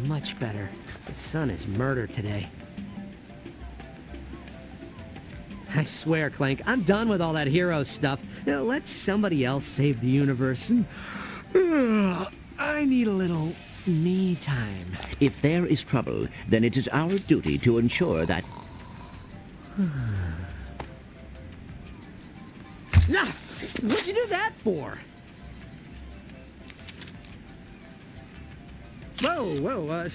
Much better. The sun is murder today. I swear, Clank, I'm done with all that hero stuff. Let somebody else save the universe. I need a little me time. If there is trouble, then it is our duty to ensure that... What'd you do that for? Whoa,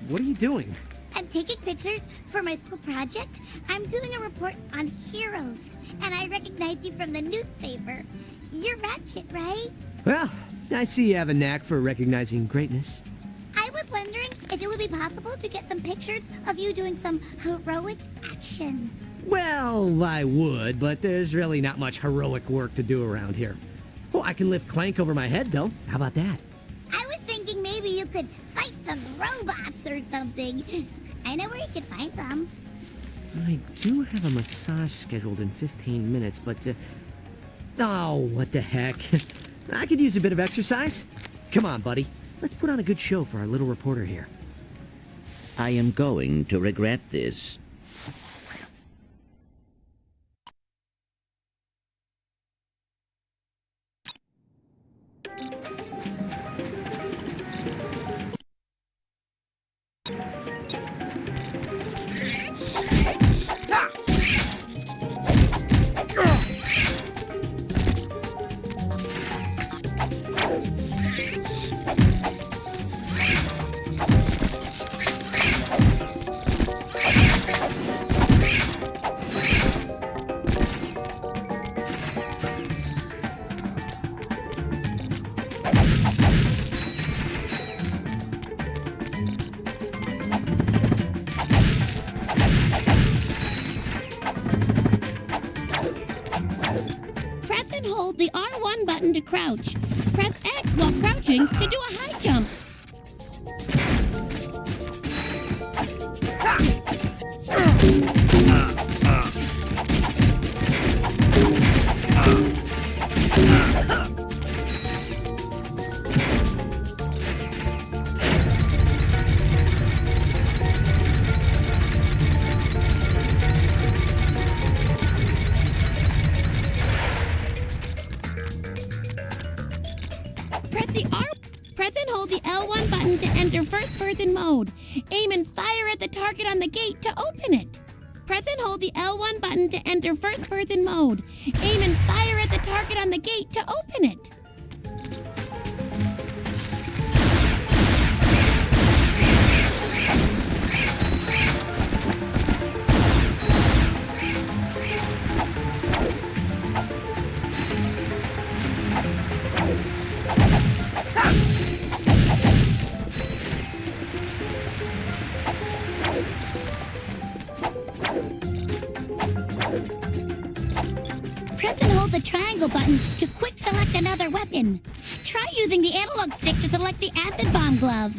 what are you doing? I'm taking pictures for my school project. I'm doing a report on heroes, and I recognize you from the newspaper. You're Ratchet, right? Well, I see you have a knack for recognizing greatness. I was wondering if it would be possible to get some pictures of you doing some heroic action. Well, I would, but there's really not much heroic work to do around here. Oh, I can lift Clank over my head, though. How about that? I was thinking maybe you could fight some robots or something. I know where you could find them. I do have a massage scheduled in 15 minutes, but, oh, what the heck. I could use a bit of exercise. Come on, buddy. Let's put on a good show for our little reporter here. I am going to regret this. Press and hold the R1 button to crouch. Press X while crouching to do a high jump. Press and hold the L1 button to enter first-person mode. Aim and fire at the target on the gate to open it. Press and hold the L1 button to enter first-person mode. Aim and fire at the target on the gate to open it. Press and hold the triangle button to quick select another weapon. Try using the analog stick to select the acid bomb glove.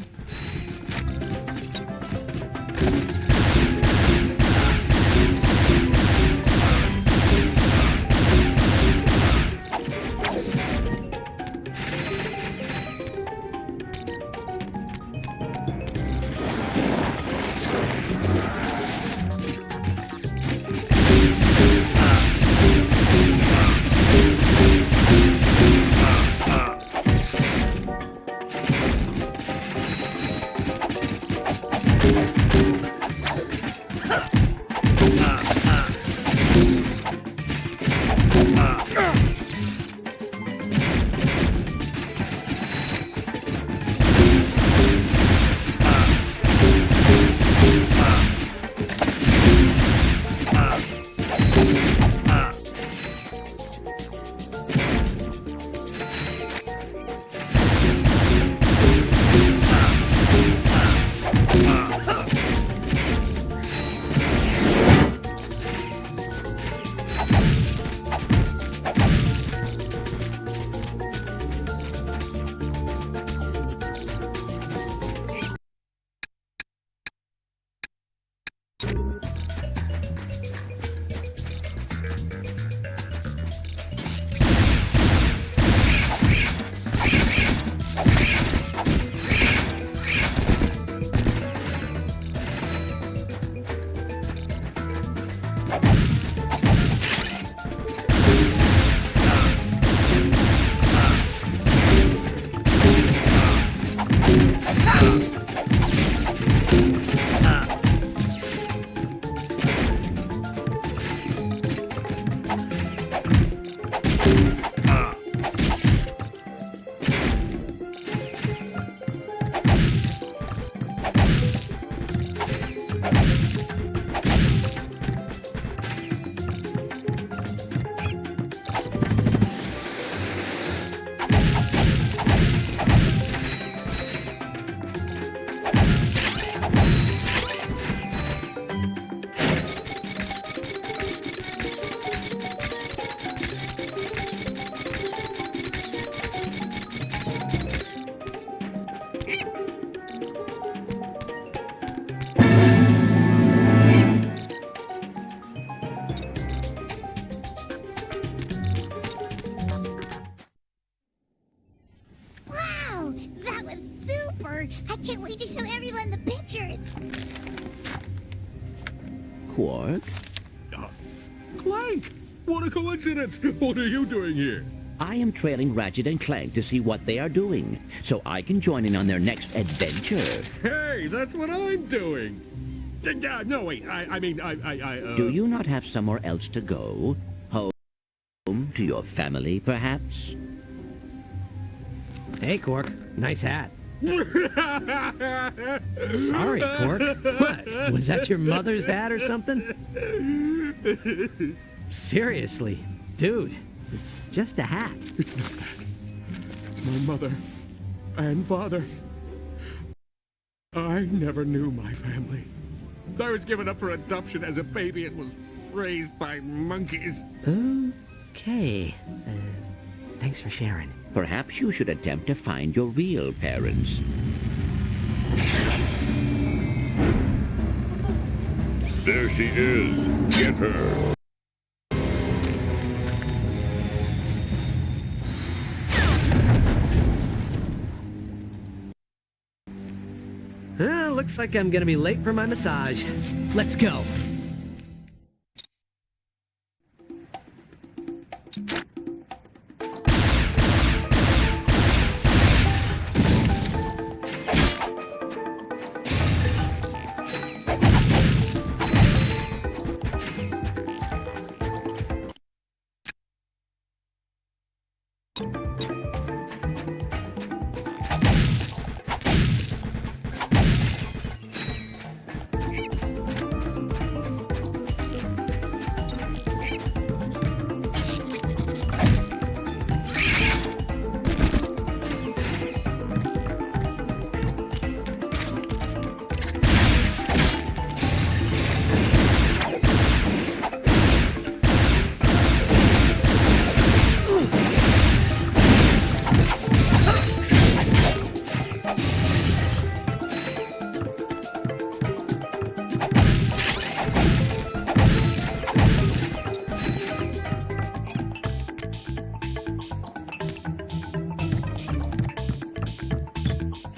ever. I can't wait to show everyone the pictures. Quark? Clank! What a coincidence! What are you doing here? I am trailing Ratchet and Clank to see what they are doing, so I can join in on their next adventure. Hey, that's what I'm doing! No, wait, Do you not have somewhere else to go? Home to your family, perhaps? Hey, Quark. Nice hat. Sorry, Quark. What? Was that your mother's hat or something? Seriously, dude. It's just a hat. It's not that. It's my mother and father. I never knew my family. I was given up for adoption as a baby and was raised by monkeys. Okay. Thanks for sharing. Perhaps you should attempt to find your real parents. There she is. Get her. Looks like I'm gonna be late for my massage. Let's go.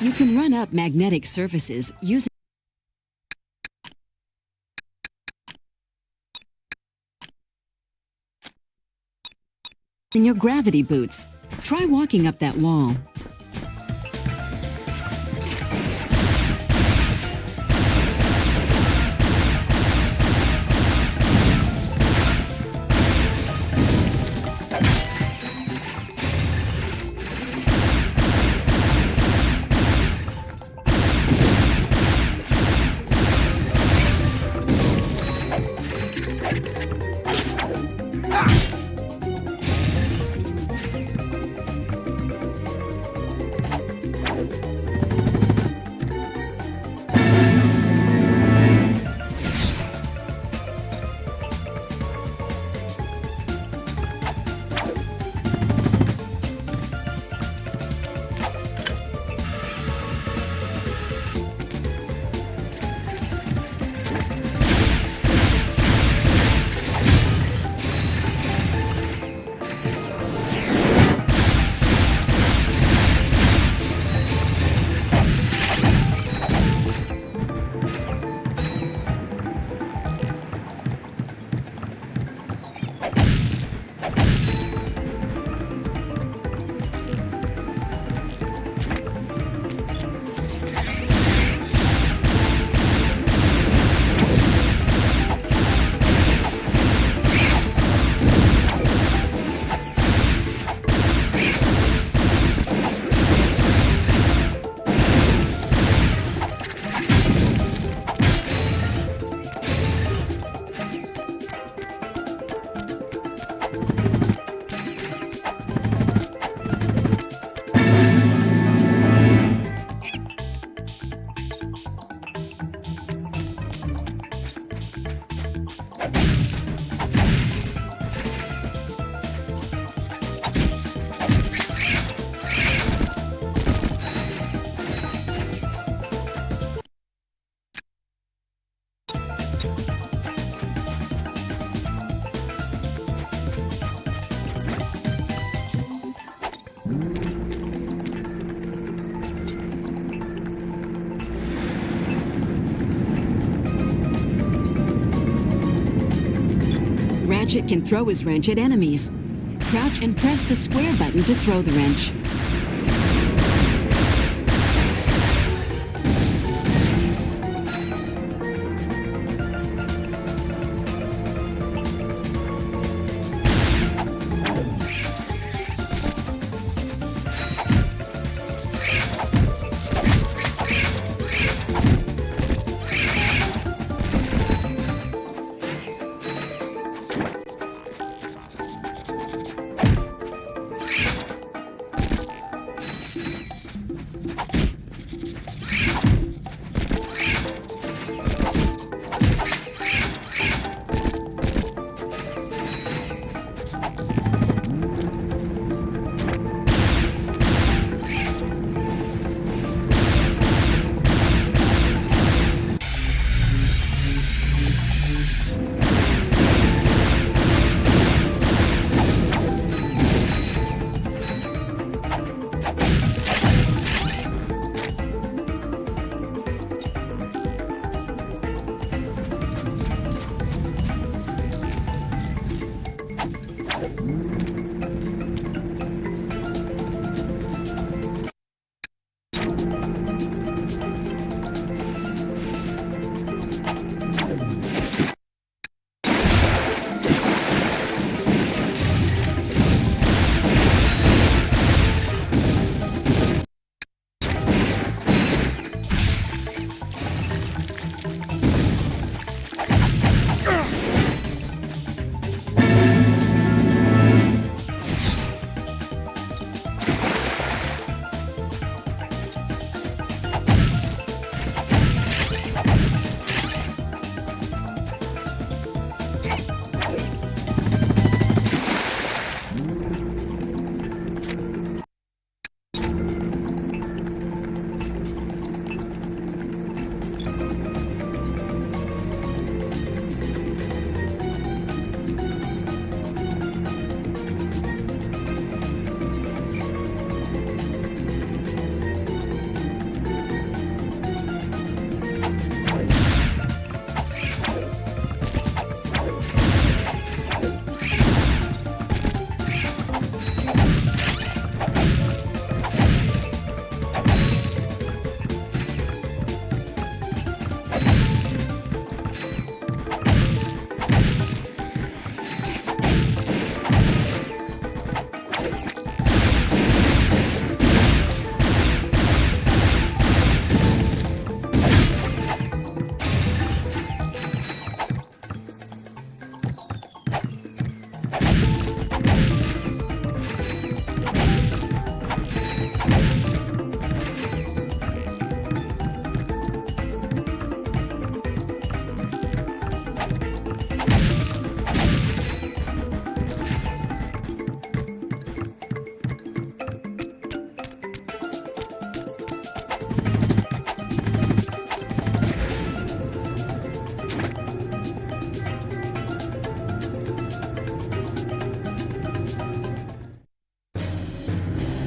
You can run up magnetic surfaces using your gravity boots. Try walking up that wall. Ratchet can throw his wrench at enemies. Crouch and press the square button to throw the wrench.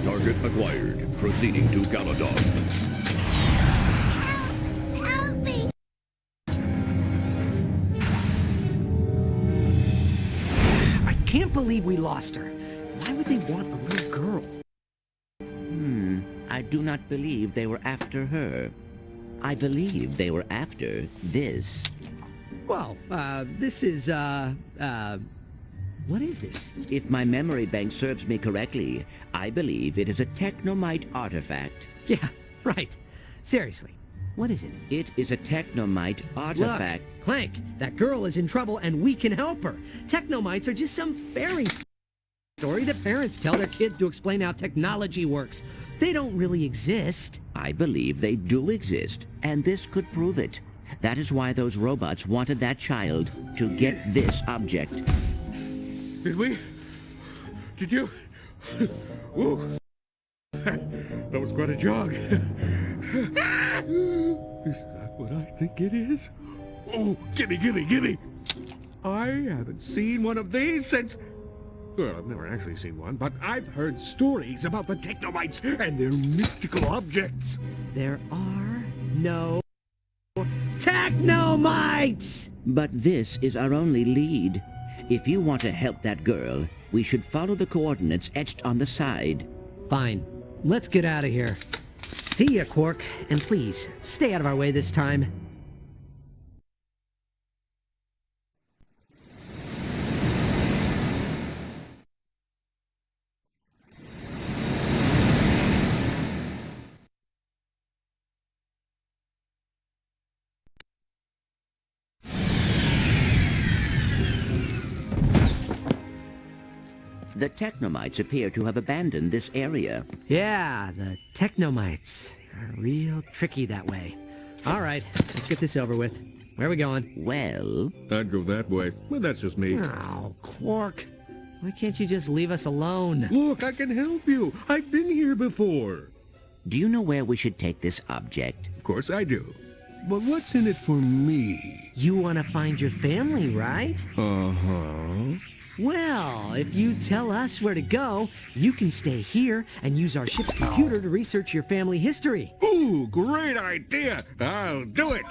Target acquired. Proceeding to Galadog. Help me! I can't believe we lost her. Why would they want a little girl? I do not believe they were after her. I believe they were after this. Well, this is, what is this? If my memory bank serves me correctly, I believe it is a technomite artifact. Yeah, right. Seriously, what is it? It is a technomite artifact. Look, Clank, that girl is in trouble and we can help her. Technomites are just some fairy story that parents tell their kids to explain how technology works. They don't really exist. I believe they do exist, and this could prove it. That is why those robots wanted that child to get this object. Did we? Did you? Whoa. That was quite a jog. Is that what I think it is? Oh, gimme, gimme, gimme! I haven't seen one of these since... Well, I've never actually seen one, but I've heard stories about the technomites and their mystical objects. There are no technomites! But this is our only lead. If you want to help that girl, we should follow the coordinates etched on the side. Fine. Let's get out of here. See ya, Quark. And please, stay out of our way this time. The Technomites appear to have abandoned this area. Yeah, the Technomites are real tricky that way. All right, let's get this over with. Where are we going? Well, I'd go that way, but that's just me. Oh, Quark. Why can't you just leave us alone? Look, I can help you. I've been here before. do you know where we should take this object? Of course I do. But what's in it for me? You want to find your family, right? Uh-huh. Well, if you tell us where to go, you can stay here and use our ship's computer to research your family history. Ooh, great idea. I'll do it.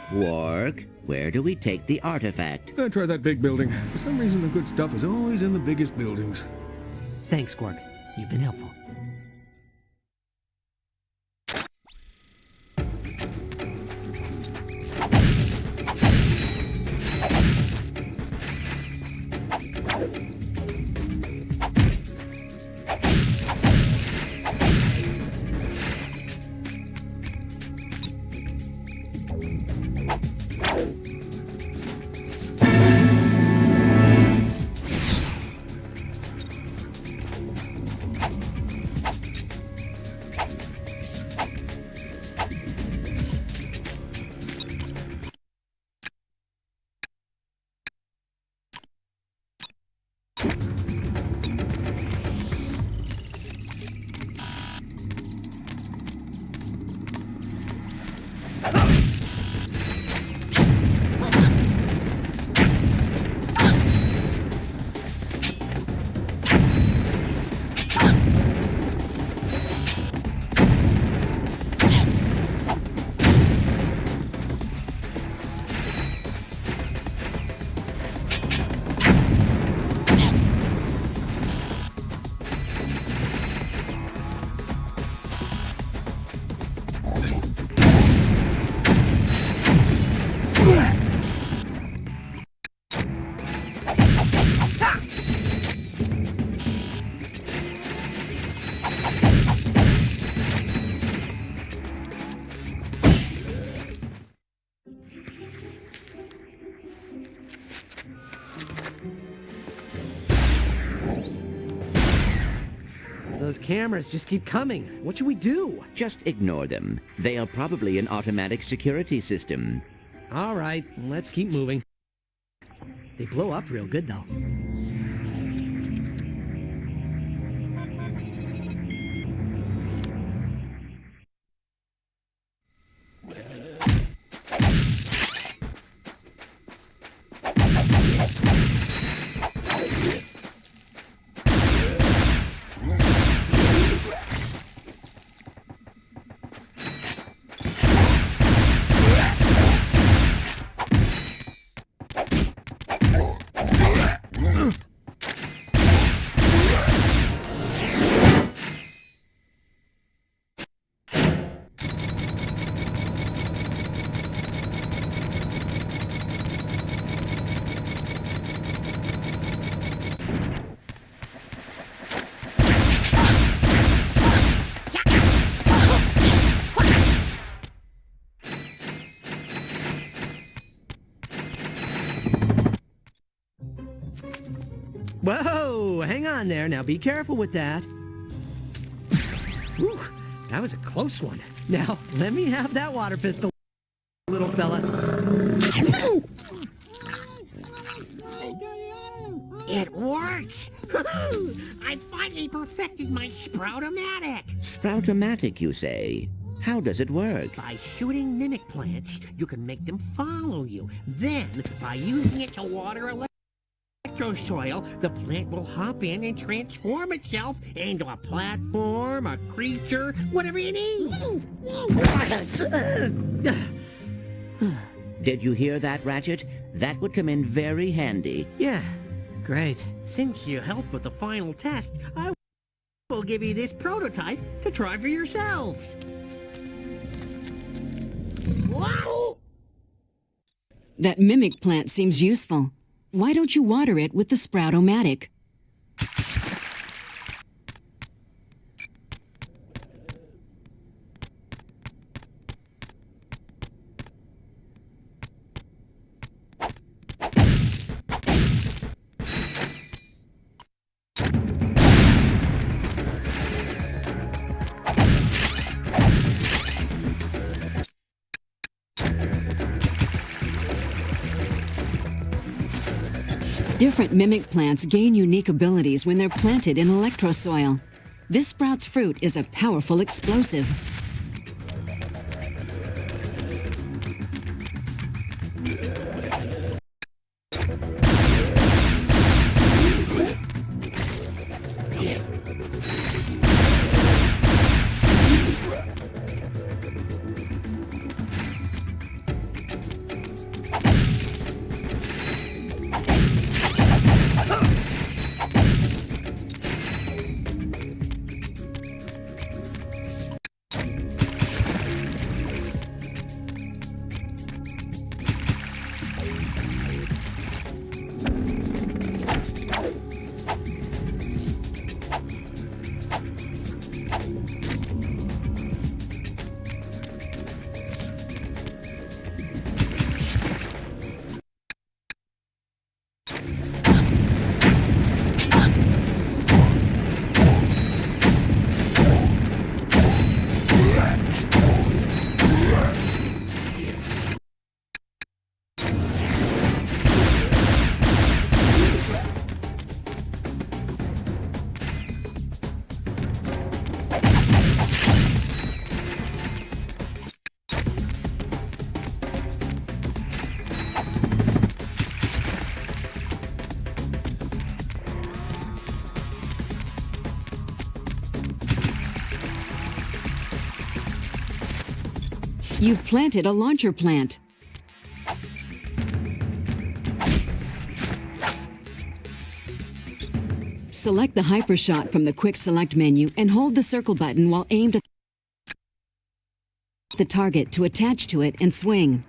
Quark, where do we take the artifact? Try that big building. For some reason, the good stuff is always in the biggest buildings. Thanks, Quark. You've been helpful. Those cameras just keep coming. What should we do? Just ignore them. They are probably an automatic security system. All right, let's keep moving. They blow up real good, though. Whoa, hang on there. Now be careful with that. Whew, that was a close one. Now, let me have that water pistol, little fella. It works! I finally perfected my Sprout-O-Matic! Sprout-O-Matic, you say? How does it work? By shooting mimic plants, you can make them follow you. Then, by using it to water electro-soil, the plant will hop in and transform itself into a platform, a creature, whatever you need. Did you hear that, Ratchet? That would come in very handy. Yeah, great. Since you helped with the final test, I will give you this prototype to try for yourselves. Wow! That mimic plant seems useful. Why don't you water it with the Sprout-O-Matic? Different mimic plants gain unique abilities when they're planted in electrosoil. This sprout's fruit is a powerful explosive. You've planted a launcher plant. Select the hypershot from the Quick Select menu and hold the circle button while aimed at the target to attach to it and swing.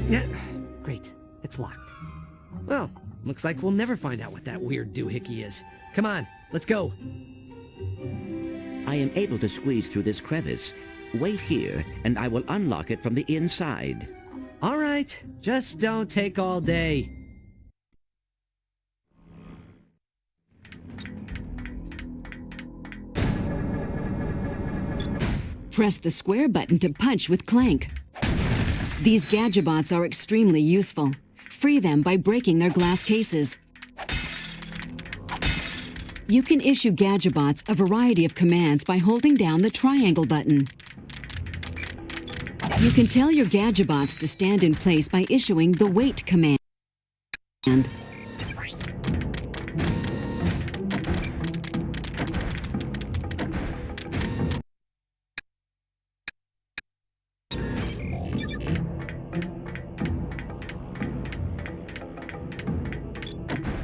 Yeah, great. It's locked. Well, looks like we'll never find out what that weird doohickey is. Come on, let's go. I am able to squeeze through this crevice. Wait here, and I will unlock it from the inside. All right, just don't take all day. Press the square button to punch with Clank. These Gadgebots are extremely useful. Free them by breaking their glass cases. You can issue Gadgebots a variety of commands by holding down the triangle button. You can tell your Gadgebots to stand in place by issuing the wait command.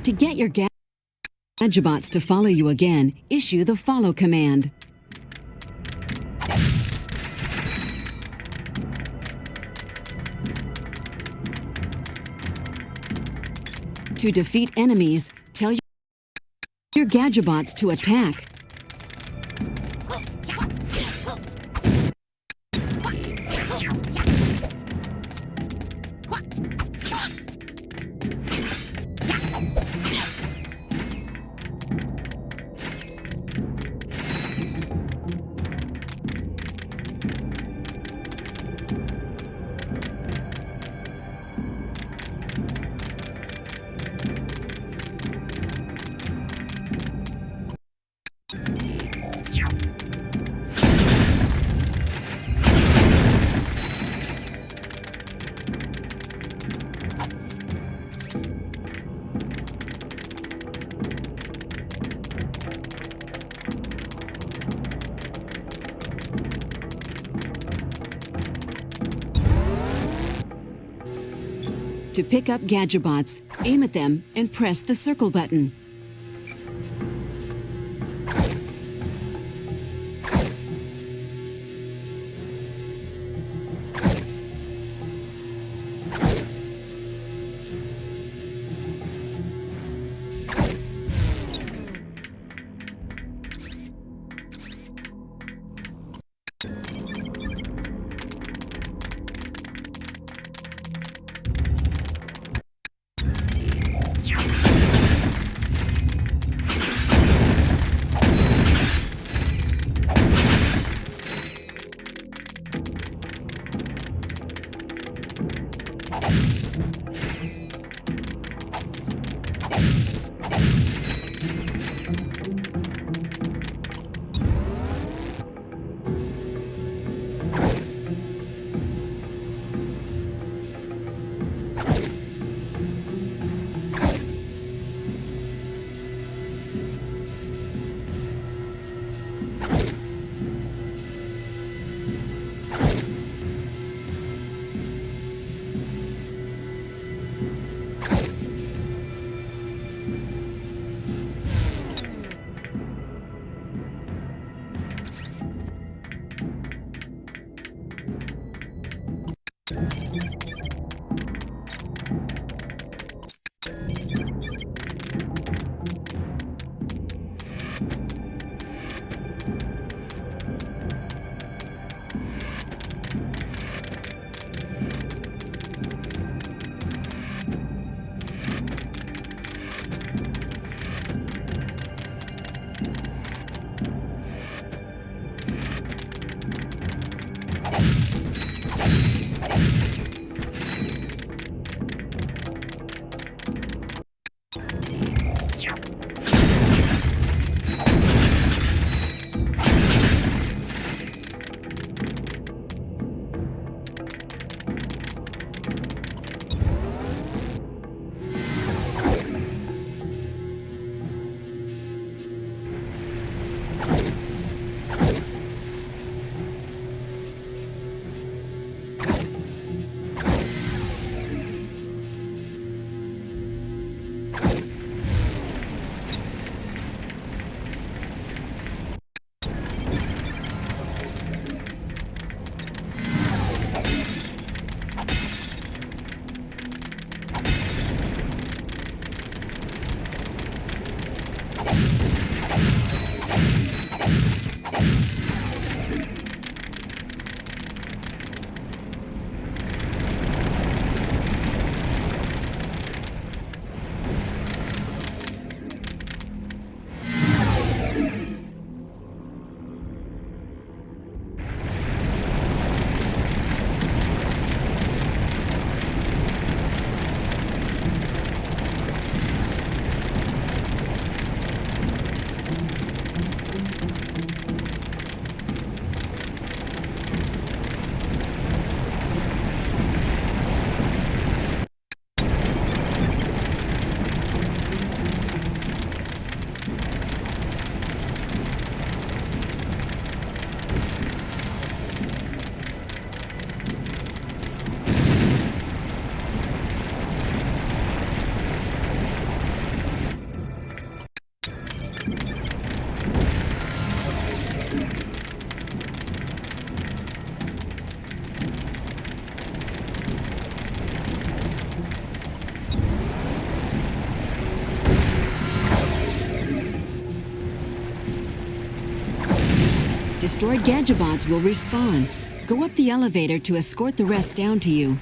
To get your Gadgebots to follow you again, issue the follow command. To defeat enemies, tell your Gadgebots to attack. To pick up Gadgebots, aim at them and press the circle button. destroyed Gadgebots will respawn. Go up the elevator to escort the rest down to you.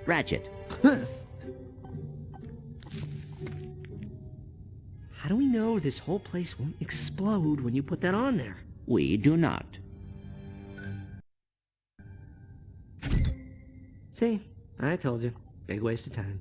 Ratchet. How do we know this whole place won't explode when you put that on there? We do not. See, I told you. Big waste of time.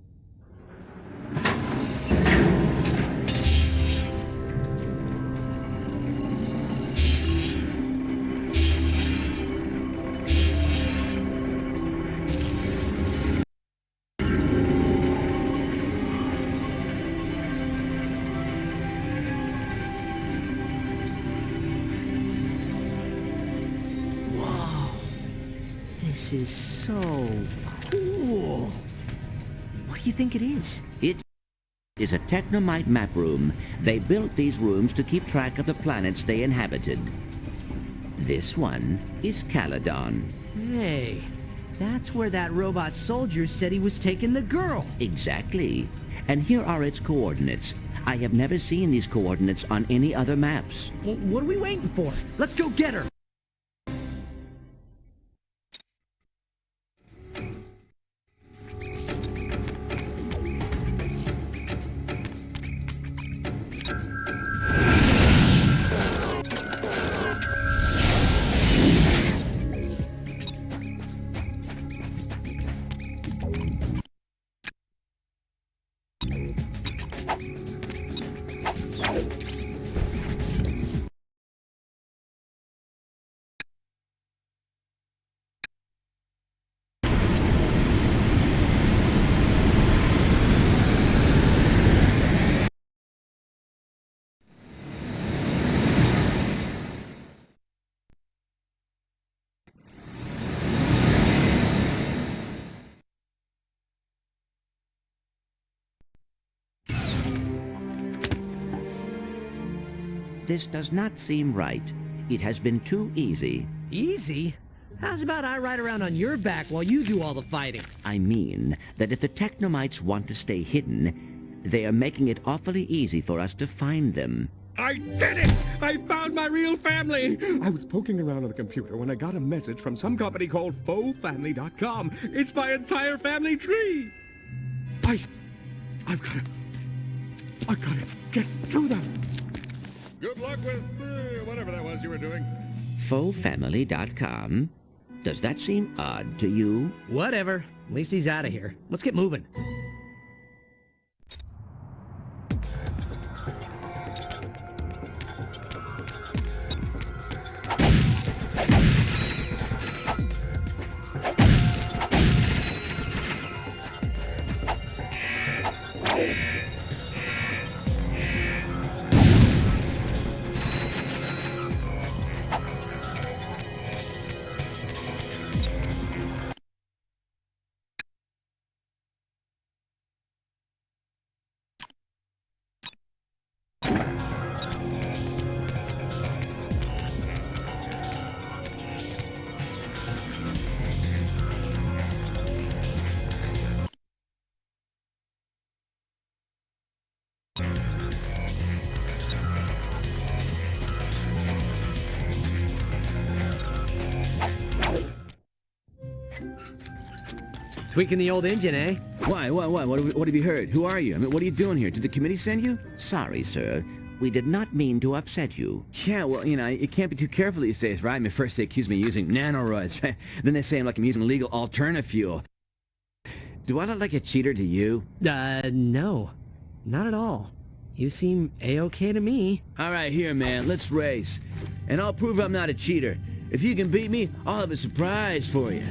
This is so cool. What do you think it is? It is a Technomite map room. They built these rooms to keep track of the planets they inhabited. This one is Caladon. Hey, that's where that robot soldier said he was taking the girl. Exactly. And here are its coordinates. I have never seen these coordinates on any other maps. Well, what are we waiting for? Let's go get her. This does not seem right. It has been too easy. Easy? How's about I ride around on your back while you do all the fighting? I mean that if the Technomites want to stay hidden, they are making it awfully easy for us to find them. I did it! I found my real family! I was poking around on the computer when I got a message from some company called FauxFamily.com. It's my entire family tree! I've gotta get to them! Good luck with whatever that was you were doing. Fauxfamily.com. Does that seem odd to you? Whatever. At least he's out of here. Let's get moving. Tweaking the old engine, eh? Why? What have you heard? Who are you? I mean, what are you doing here? Did the committee send you? Sorry, sir. We did not mean to upset you. Yeah, well, you know, you can't be too careful these days, right? I mean, first they accuse me of using nanoroids, right? Then they say I'm like I'm using illegal alternative fuel. Do I look like a cheater to you? No. Not at all. You seem A-okay to me. All right, here, man. Let's race. And I'll prove I'm not a cheater. If you can beat me, I'll have a surprise for you.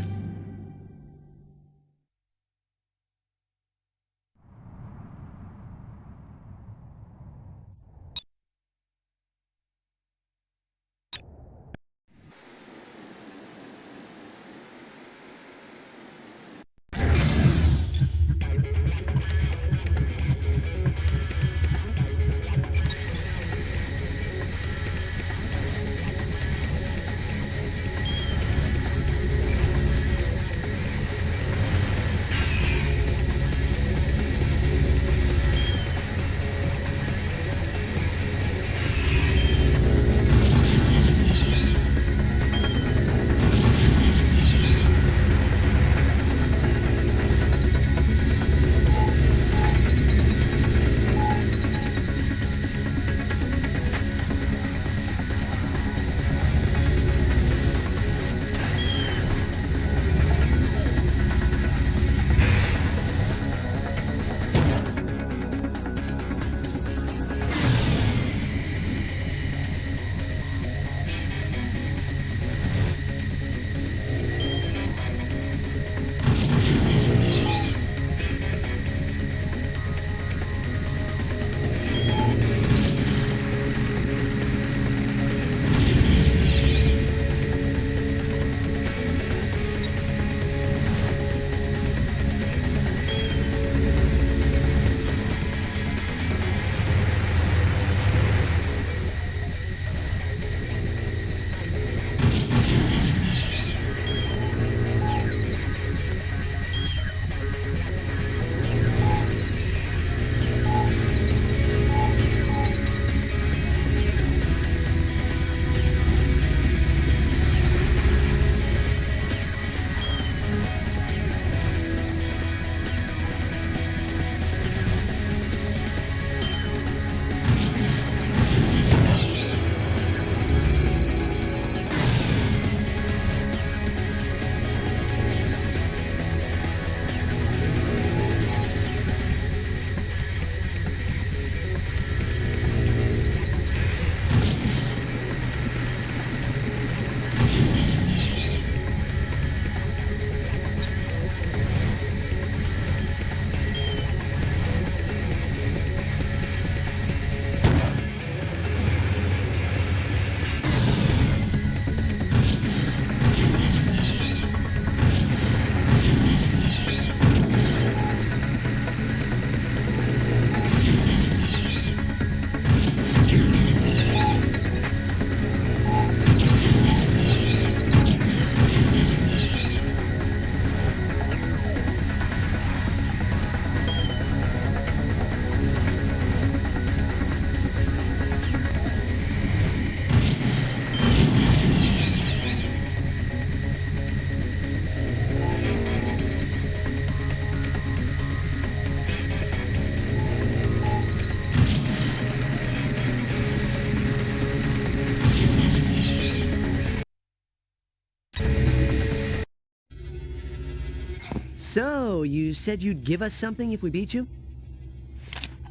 So, you said you'd give us something if we beat you?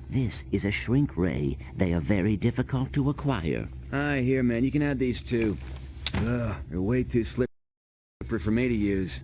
This is a shrink ray. They are very difficult to acquire. Here, man. You can have these too. Ugh, they're way too slippery for me to use.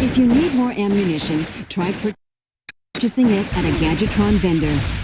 If you need more ammunition, try purchasing it at a Gadgetron vendor.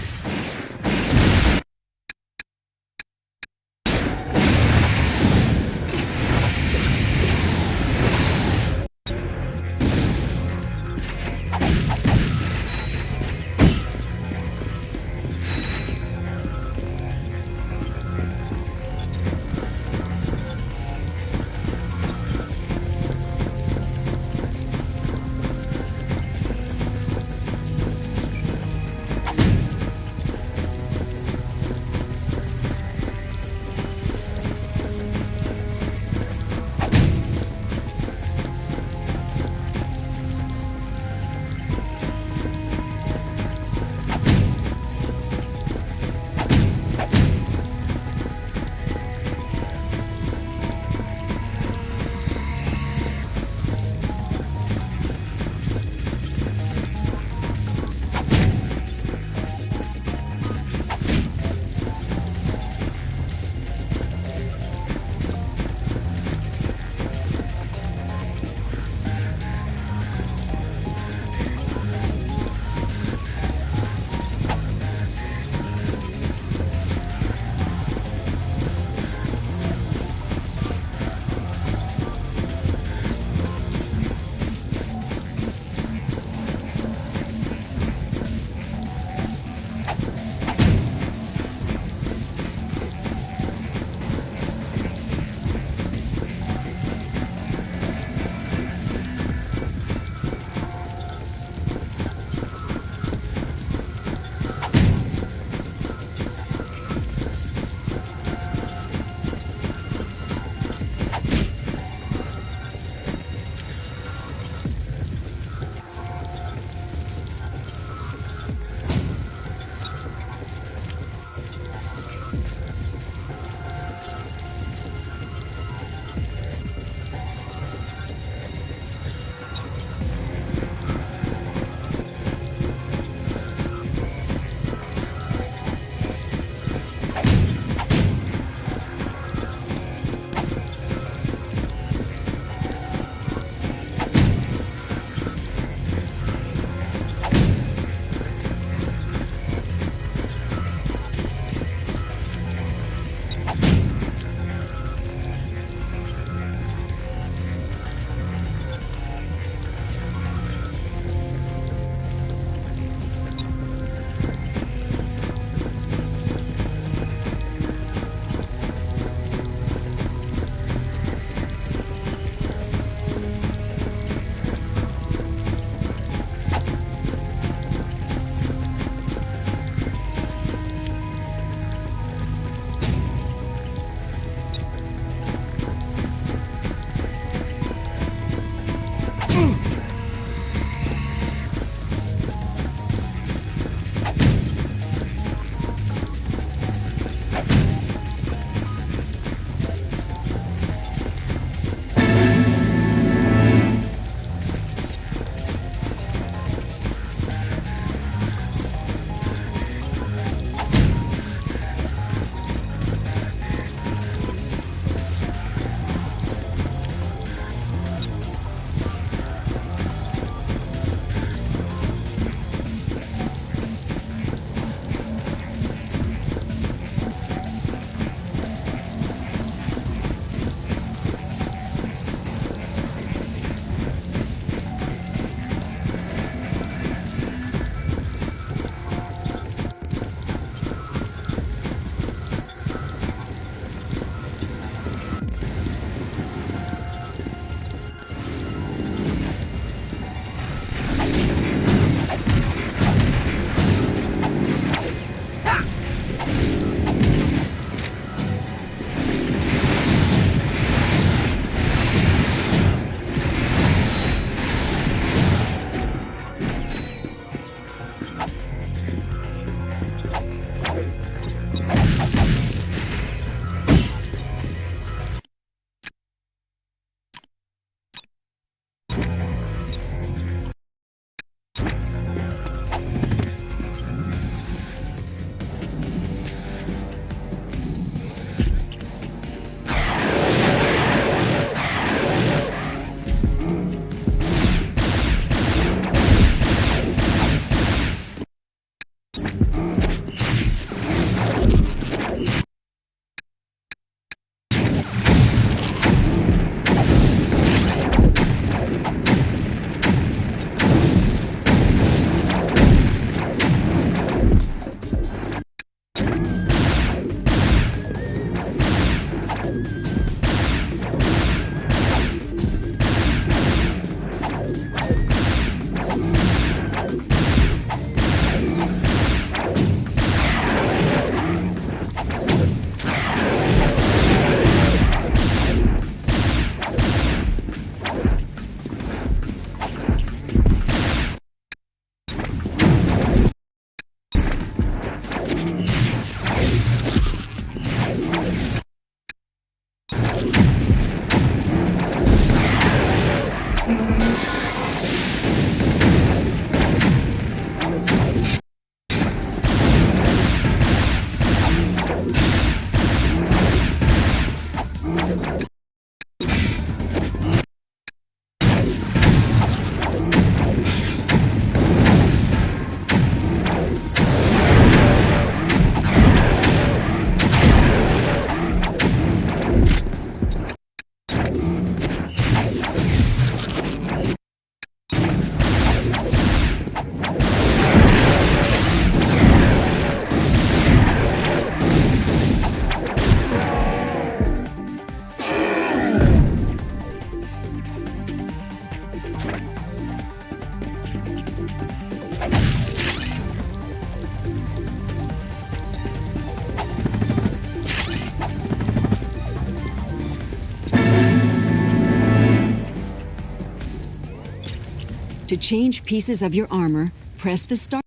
To change pieces of your armor, press the start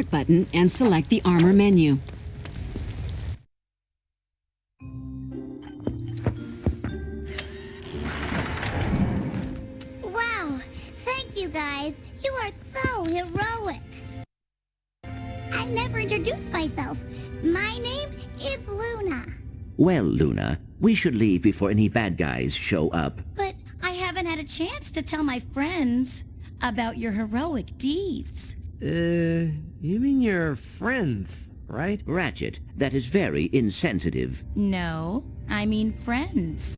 button and select the armor menu. Wow, thank you guys. You are so heroic. I never introduced myself. My name is Luna. Well, Luna, we should leave before any bad guys show up. But I haven't had a chance to tell my friends about your heroic deeds. You mean your friends, right? Ratchet, that is very insensitive. No, I mean friends.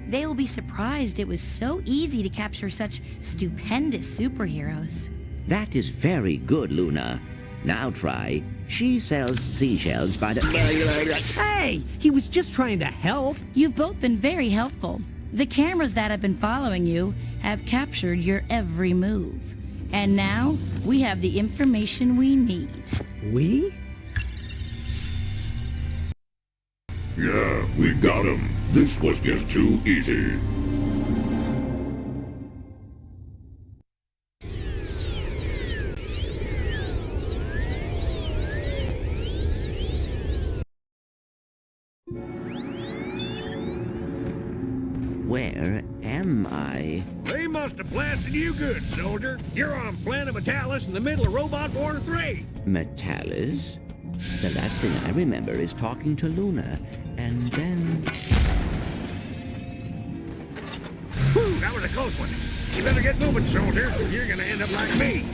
They will be surprised it was so easy to capture such stupendous superheroes. That is very good, Luna. Now try. She sells seashells by the... Hey, he was just trying to help. You've both been very helpful. The cameras that have been following you have captured your every move. And now, we have the information we need. We? Yeah, we got him. This was just too easy. Where am I? They must have blasted you good, soldier. You're on planet Metalis in the middle of Robot War 3. Metalis? The last thing I remember is talking to Luna, and then... Whew, that was a close one. You better get moving, soldier. You're gonna end up like me.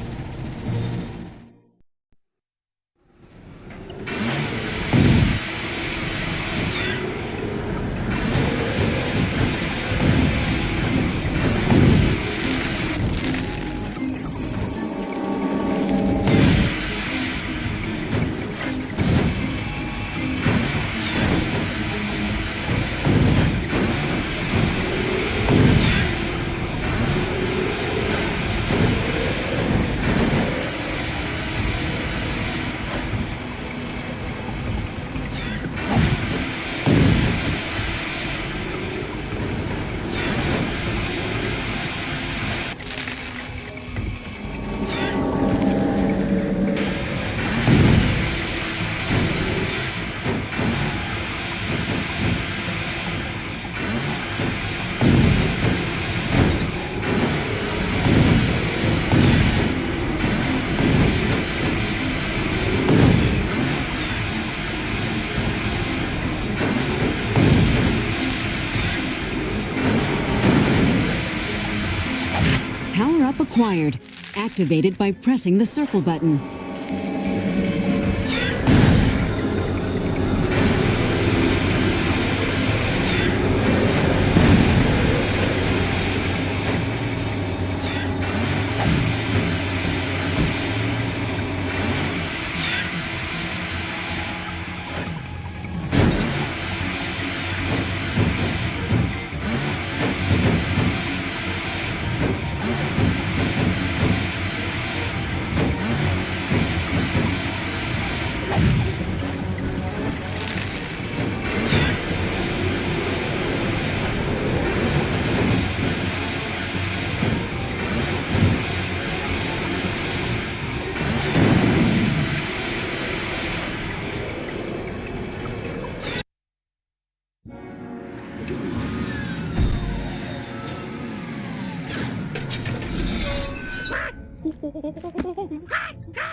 Power-up acquired. Activated by pressing the circle button.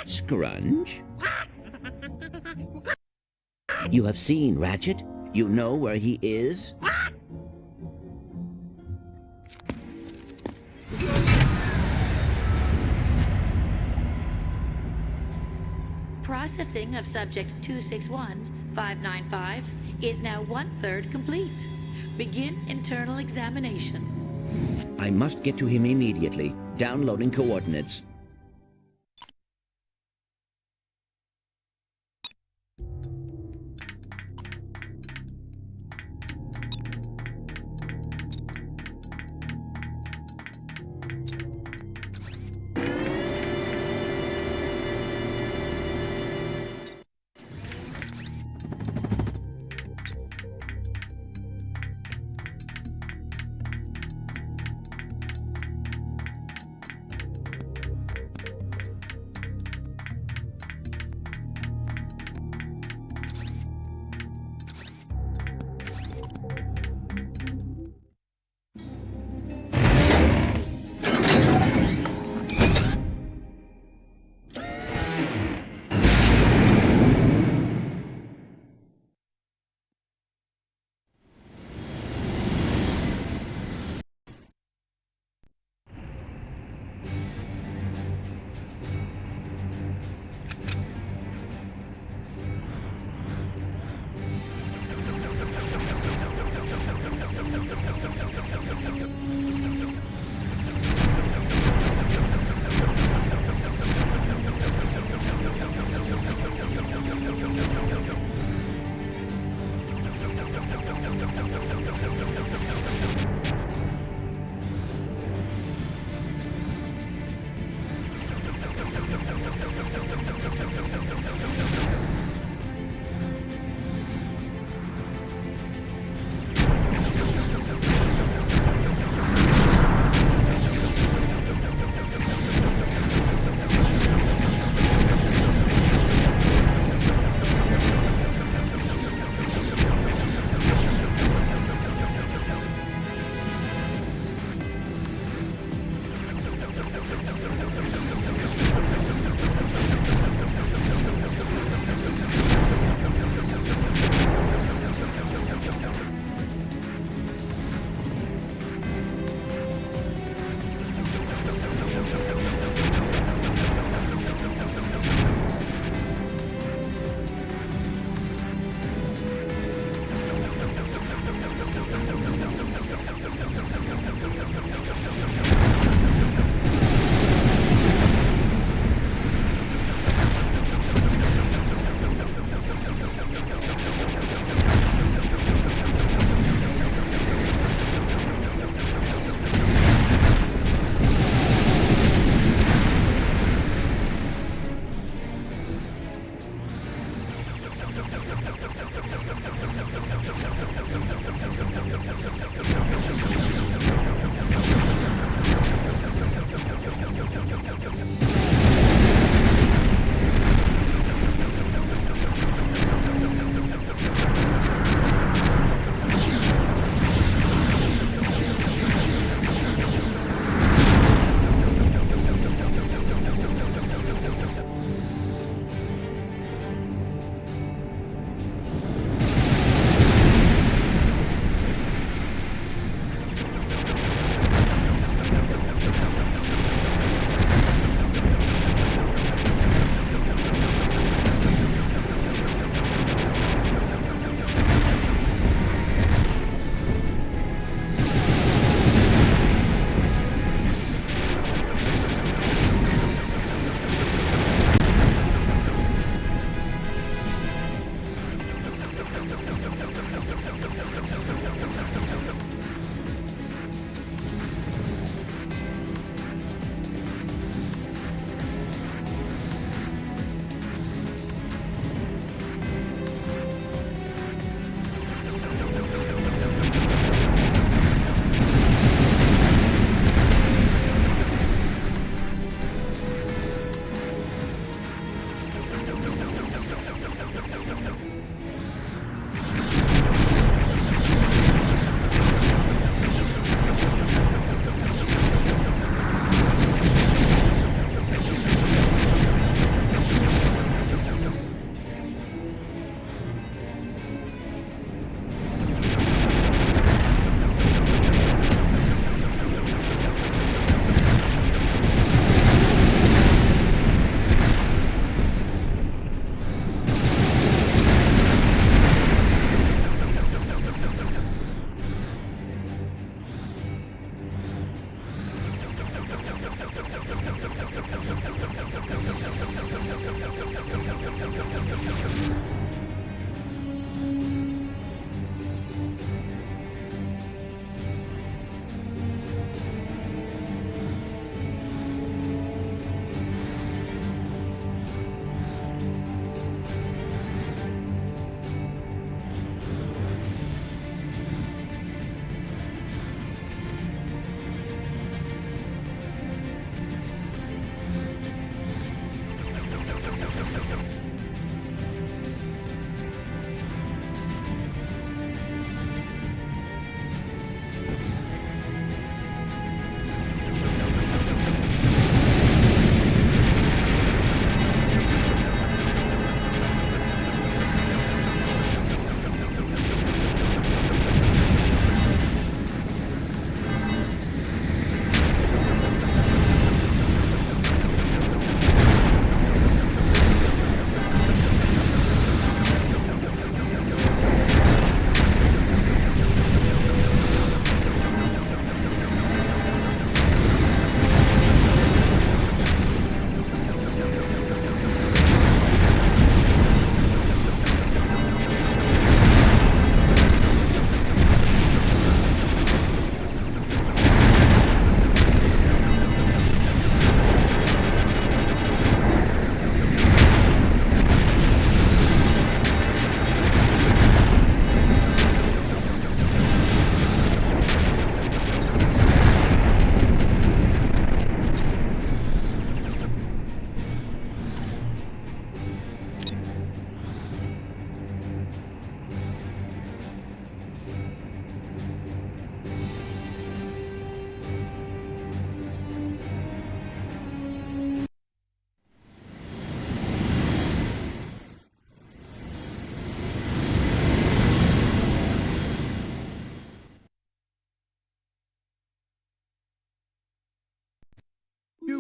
Scrunch? You have seen Ratchet? You know where he is? Processing of subject 261-595 is now 1/3 complete. Begin internal examination. I must get to him immediately. Downloading coordinates.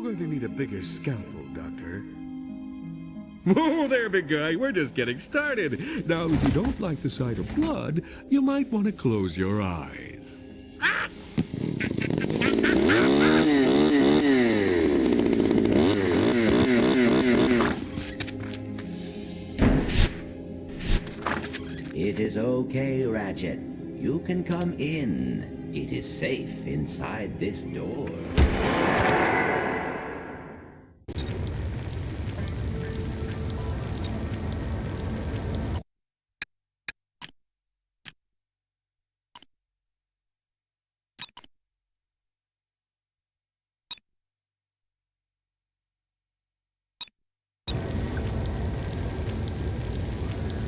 going to need a bigger scalpel, Doctor. Oh, there, big guy. We're just getting started. Now, if you don't like the sight of blood, you might want to close your eyes. It is okay, Ratchet. You can come in. It is safe inside this door.